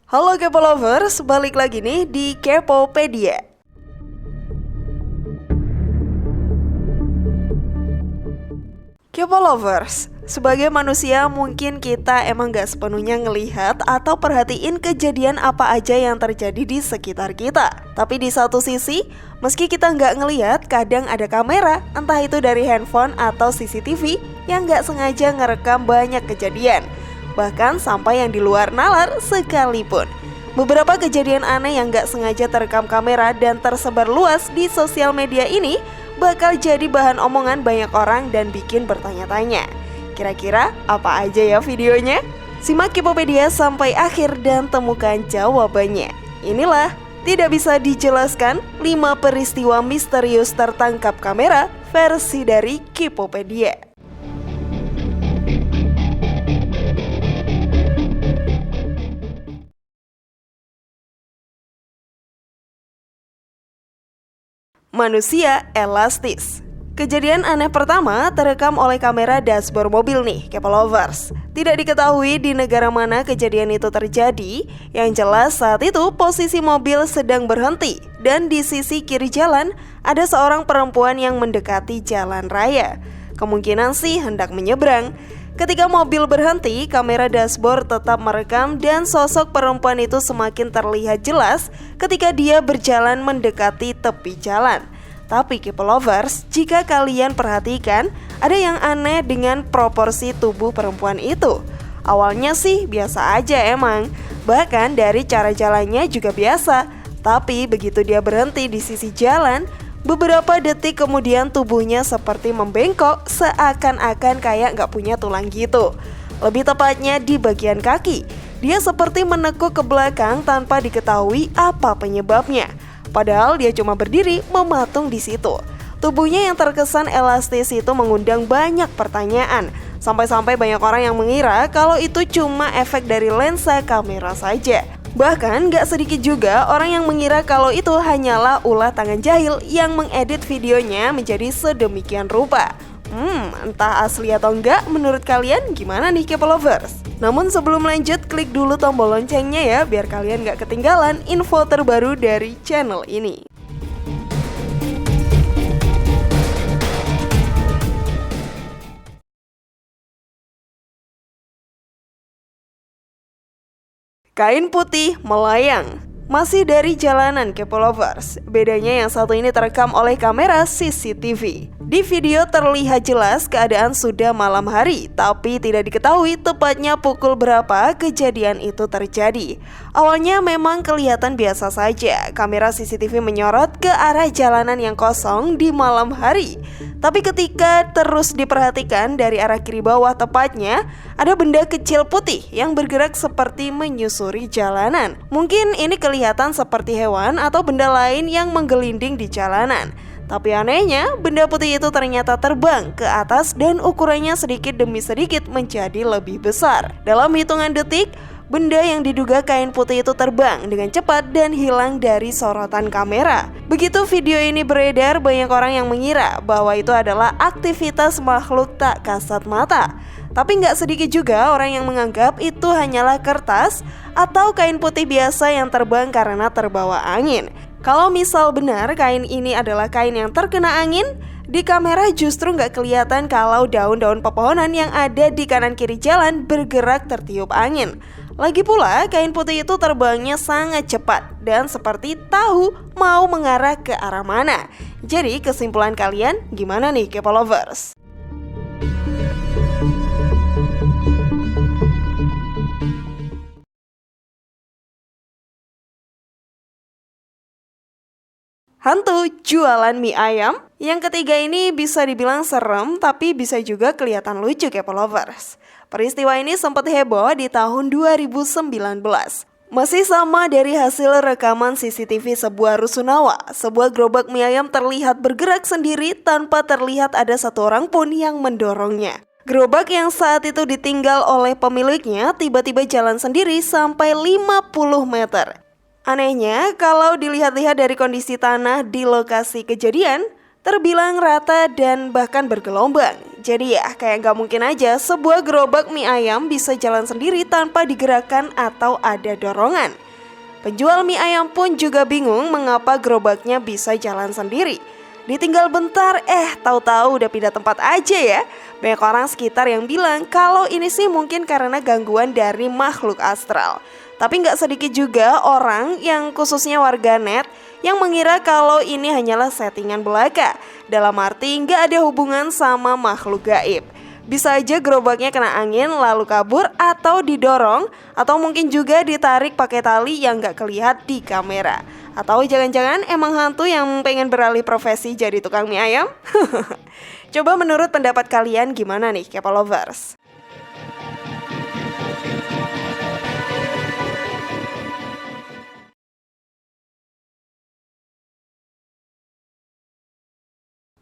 Halo Kepo Lovers, balik lagi nih di Kepopedia. Kepo Lovers, sebagai manusia mungkin kita emang gak sepenuhnya ngelihat atau perhatiin kejadian apa aja yang terjadi di sekitar kita. Tapi di satu sisi, meski kita gak ngelihat, kadang ada kamera, entah itu dari handphone atau CCTV yang gak sengaja ngerekam banyak kejadian. Bahkan sampai yang di luar nalar sekalipun. Beberapa kejadian aneh yang gak sengaja terekam kamera dan tersebar luas di sosial media ini bakal jadi bahan omongan banyak orang dan bikin bertanya-tanya. Kira-kira apa aja ya videonya? Simak Kepopedia sampai akhir dan temukan jawabannya. Inilah tidak bisa dijelaskan 5 peristiwa misterius tertangkap kamera versi dari Kepopedia. Manusia elastis. Kejadian aneh pertama terekam oleh kamera dashboard mobil nih, Kepo Lovers. Tidak diketahui di negara mana kejadian itu terjadi. Yang jelas saat itu posisi mobil sedang berhenti dan di sisi kiri jalan ada seorang perempuan yang mendekati jalan raya. Kemungkinan sih hendak menyeberang. Ketika mobil berhenti, kamera dashboard tetap merekam dan sosok perempuan itu semakin terlihat jelas ketika dia berjalan mendekati tepi jalan. Tapi Kepo Lovers, jika kalian perhatikan, ada yang aneh dengan proporsi tubuh perempuan itu. Awalnya sih biasa aja emang, bahkan dari cara jalannya juga biasa. Tapi begitu dia berhenti di sisi jalan, beberapa detik kemudian tubuhnya seperti membengkok seakan-akan kayak gak punya tulang gitu. Lebih tepatnya di bagian kaki. Dia seperti menekuk ke belakang tanpa diketahui apa penyebabnya. Padahal dia cuma berdiri mematung di situ. Tubuhnya yang terkesan elastis itu mengundang banyak pertanyaan. Sampai-sampai banyak orang yang mengira kalau itu cuma efek dari lensa kamera saja. Bahkan gak sedikit juga orang yang mengira kalau itu hanyalah ulah tangan jahil yang mengedit videonya menjadi sedemikian rupa. Entah asli atau enggak, menurut kalian gimana nih Kepo Lovers? Namun sebelum lanjut, klik dulu tombol loncengnya ya, biar kalian gak ketinggalan info terbaru dari channel ini. Kain putih melayang. Masih dari jalanan Kepo Lovers. Bedanya yang satu ini terekam oleh kamera CCTV. Di video terlihat jelas keadaan sudah malam hari, tapi tidak diketahui tepatnya pukul berapa kejadian itu terjadi. Awalnya memang kelihatan biasa saja. Kamera CCTV menyorot ke arah jalanan yang kosong di malam hari. Tapi ketika terus diperhatikan dari arah kiri bawah tepatnya, ada benda kecil putih yang bergerak seperti menyusuri jalanan. Mungkin ini kelihatan seperti hewan atau benda lain yang menggelinding di jalanan. Tapi anehnya, benda putih itu ternyata terbang ke atas dan ukurannya sedikit demi sedikit menjadi lebih besar. Dalam hitungan detik, benda yang diduga kain putih itu terbang dengan cepat dan hilang dari sorotan kamera. Begitu video ini beredar, banyak orang yang mengira bahwa itu adalah aktivitas makhluk tak kasat mata. Tapi nggak sedikit juga orang yang menganggap itu hanyalah kertas atau kain putih biasa yang terbang karena terbawa angin. Kalau misal benar kain ini adalah kain yang terkena angin, di kamera justru nggak kelihatan kalau daun-daun pepohonan yang ada di kanan kiri jalan bergerak tertiup angin. Lagi pula, kain putih itu terbangnya sangat cepat dan seperti tahu mau mengarah ke arah mana. Jadi kesimpulan kalian gimana nih Kepo Lovers? Hantu jualan mie ayam. Yang ketiga ini bisa dibilang serem, tapi bisa juga kelihatan lucu Kepo Lovers. Peristiwa ini sempat heboh di tahun 2019. Masih sama dari hasil rekaman CCTV sebuah rusunawa. Sebuah gerobak mie ayam terlihat bergerak sendiri tanpa terlihat ada satu orang pun yang mendorongnya. Gerobak yang saat itu ditinggal oleh pemiliknya tiba-tiba jalan sendiri sampai 50 meter. Anehnya, kalau dilihat-lihat dari kondisi tanah di lokasi kejadian, terbilang rata dan bahkan bergelombang. Jadi ya, kayak nggak mungkin aja sebuah gerobak mie ayam bisa jalan sendiri tanpa digerakkan atau ada dorongan. Penjual mie ayam pun juga bingung mengapa gerobaknya bisa jalan sendiri. Ditinggal bentar, tahu-tahu udah pindah tempat aja ya. Banyak orang sekitar yang bilang kalau ini sih mungkin karena gangguan dari makhluk astral. Tapi nggak sedikit juga orang yang khususnya warganet yang mengira kalau ini hanyalah settingan belaka. Dalam arti nggak ada hubungan sama makhluk gaib. Bisa aja gerobaknya kena angin lalu kabur atau didorong, atau mungkin juga ditarik pakai tali yang nggak kelihatan di kamera. Atau jangan-jangan emang hantu yang pengen beralih profesi jadi tukang mie ayam? Coba menurut pendapat kalian gimana nih K-Lovers?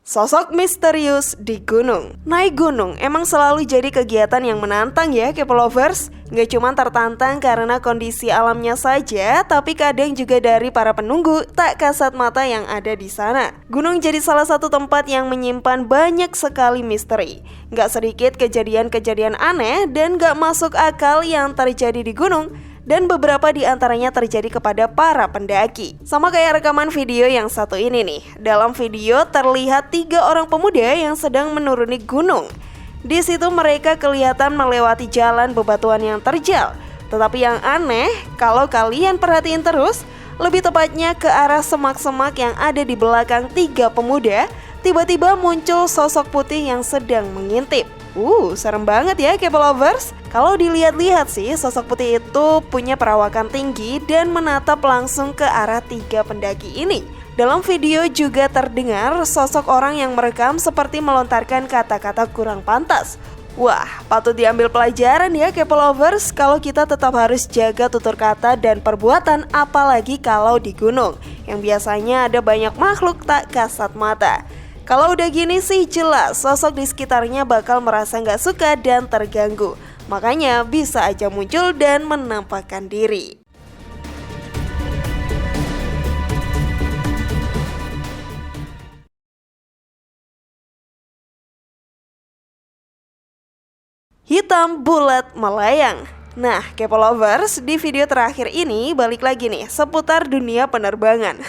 Sosok misterius di gunung. Naik gunung emang selalu jadi kegiatan yang menantang ya K-Lovers. Nggak cuma tertantang karena kondisi alamnya saja, tapi kadang juga dari para penunggu tak kasat mata yang ada di sana. Gunung jadi salah satu tempat yang menyimpan banyak sekali misteri. Nggak sedikit kejadian-kejadian aneh dan nggak masuk akal yang terjadi di gunung. Dan beberapa di antaranya terjadi kepada para pendaki. Sama kayak rekaman video yang satu ini nih. Dalam video terlihat 3 orang pemuda yang sedang menuruni gunung. Di situ mereka kelihatan melewati jalan bebatuan yang terjal. Tetapi yang aneh, kalau kalian perhatiin terus, lebih tepatnya ke arah semak-semak yang ada di belakang 3 pemuda, tiba-tiba muncul sosok putih yang sedang mengintip. Serem banget ya K-Lovers. Kalau dilihat-lihat sih, sosok putih itu punya perawakan tinggi dan menatap langsung ke arah 3 pendaki ini. Dalam video juga terdengar sosok orang yang merekam seperti melontarkan kata-kata kurang pantas. Wah, patut diambil pelajaran ya K-Lovers kalau kita tetap harus jaga tutur kata dan perbuatan, apalagi kalau di gunung, yang biasanya ada banyak makhluk tak kasat mata. Kalau udah gini sih jelas sosok di sekitarnya bakal merasa nggak suka dan terganggu. Makanya bisa aja muncul dan menampakkan diri. Hitam bulat melayang. Nah, K-Lovers, di video terakhir ini balik lagi nih seputar dunia penerbangan.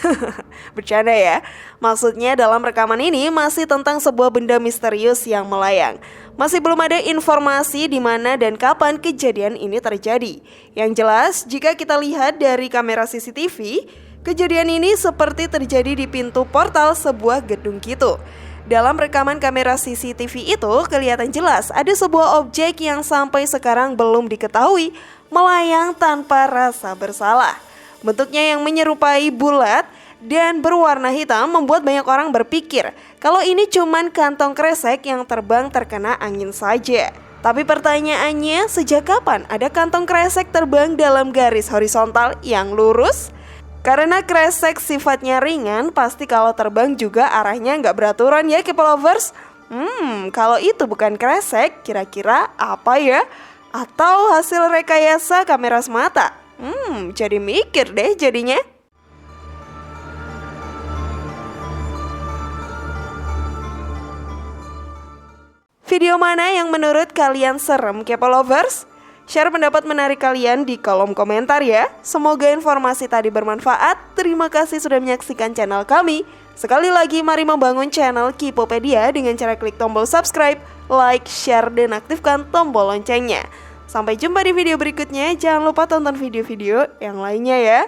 Bercanda ya. Maksudnya dalam rekaman ini masih tentang sebuah benda misterius yang melayang. Masih belum ada informasi di mana dan kapan kejadian ini terjadi. Yang jelas, jika kita lihat dari kamera CCTV, kejadian ini seperti terjadi di pintu portal sebuah gedung gitu. Dalam rekaman kamera CCTV itu kelihatan jelas ada sebuah objek yang sampai sekarang belum diketahui melayang tanpa rasa bersalah. Bentuknya yang menyerupai bulat dan berwarna hitam membuat banyak orang berpikir kalau ini cuman kantong kresek yang terbang terkena angin saja. Tapi pertanyaannya, sejak kapan ada kantong kresek terbang dalam garis horizontal yang lurus? Karena kresek sifatnya ringan, pasti kalau terbang juga arahnya nggak beraturan ya K-Lovers. Kalau itu bukan kresek, kira-kira apa ya? Atau hasil rekayasa kamera semata? Jadi mikir deh jadinya. Video mana yang menurut kalian serem K-Lovers? Share pendapat menarik kalian di kolom komentar ya. Semoga informasi tadi bermanfaat. Terima kasih sudah menyaksikan channel kami. Sekali lagi mari membangun channel Kipopedia dengan cara klik tombol subscribe, like, share, dan aktifkan tombol loncengnya. Sampai jumpa di video berikutnya. Jangan lupa tonton video-video yang lainnya ya.